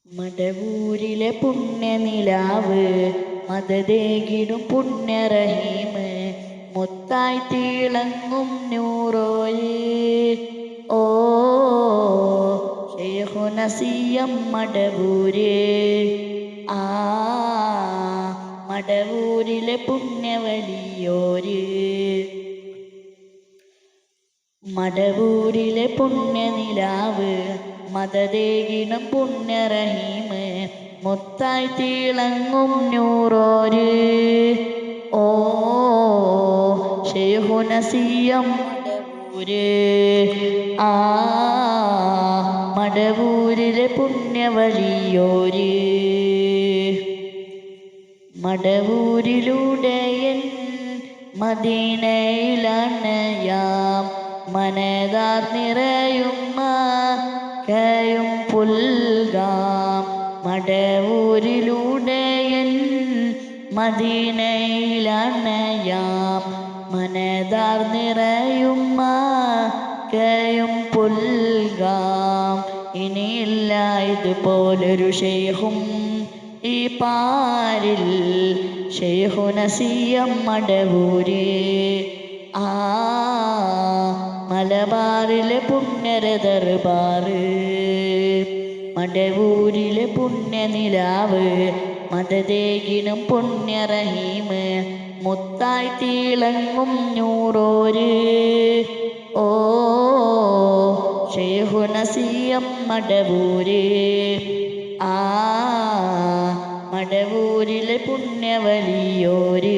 മടവൂരിലെ പുണ്യനിലാവ് മദദേകിടും പുണ്യറഹീമ് മുത്തായി തിളങ്ങും നൂറോയ് ഓ ശൈഖുന സിയം മടവൂര് ആ മടവൂരിലെ പുണ്യവലിയോര് മടവൂരിലെ പുണ്യനിലാവ് മദദേകിണം പുണ്യറഹീമ് മുത്തായി തിളങ്ങും നൂറോര് ഓ ശൈഖുന സിയം മടവൂര് ആ മടവൂരിലെ പുണ്യവലിയോര് മടവൂരിലൂടെയൻ മദീനയിലാണ് യാം മനതാർ നിറയും കയും പുൽകാം മടവൂരിലൂടെയൻ മദീനയിലാണ് യാം മനതാർ നിറയും കയും പുൽകാം ഇനിയില്ല ഇതുപോലൊരു ശൈഖും ഈ പാരിൽ ശൈഖുന സിയം മടവൂര് ആ മലബാറിലെ പുണ്യര ദർബാറ് മടവൂരിലെ പുണ്യനിലാവ് മദദേകിനും പുണ്യറഹീമ് മുത്തായി തിളങ്ങും നൂറോര് ഓ ശൈഖുന സിയം മടവൂര് ആ മടവൂരിലെ പുണ്യവലിയോര്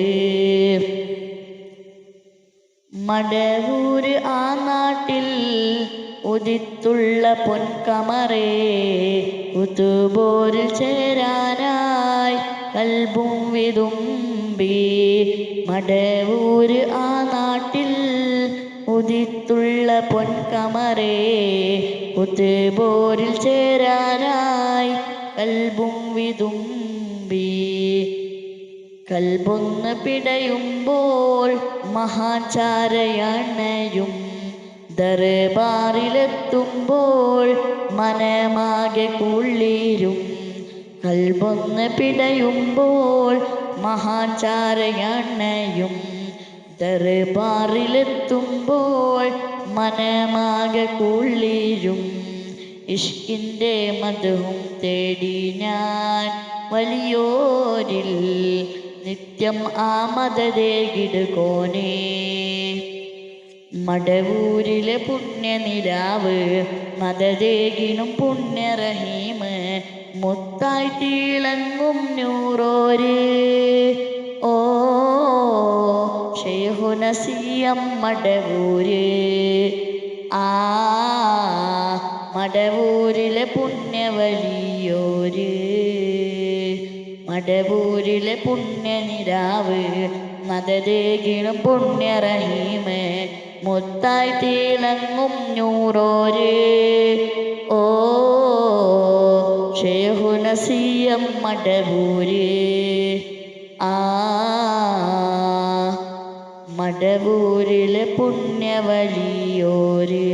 മടവൂര് ആ നാട്ടിൽ ഉദിത്തുള്ള പൊൻകമറേ കുതുബോരിൽ ചേരാനായി കൽബും വിതുമ്പി മടവൂര് ആ നാട്ടിൽ ഉദിത്തുള്ള പൊൻകമറേ കുതുബോരിൽ ചേരാനായി കൽബും വിതുമ്പി കൽബൊന്ന് പിടയുമ്പോൾ മഹാചാരയണയും ദർബാറിലെത്തുമ്പോൾ മനമാകെ കുളിരും കൽബൊന്ന് പിടയുമ്പോൾ മഹാചാരയണയും ദർബാറിലെത്തുമ്പോൾ മനമാകെ കുളിരും ഇഷ്കിൻ്റെ മധുവും തേടി ഞാൻ വലിയോരിൽ നിത്യം ആ മദദേകിടുകോനേ മടവൂരിലെ പുണ്യനിലാവ് മദദേകിനും പുണ്യറഹീമ് മുത്തായി തിളങ്ങും നൂറോര് ഓ ശൈഖുന സിയം മടവൂര് ആ മടവൂരിലെ പുണ്യവലിയോര് മടവൂരിലെ പുണ്യനിലാവ് മദദേകിനും പുണ്യറഹീമ് മുത്തായി തിളങ്ങും നൂറോര് ഓ ശൈഖുന സിയം മടവൂര് ആ മടവൂരിലെ പുണ്യവലിയോര്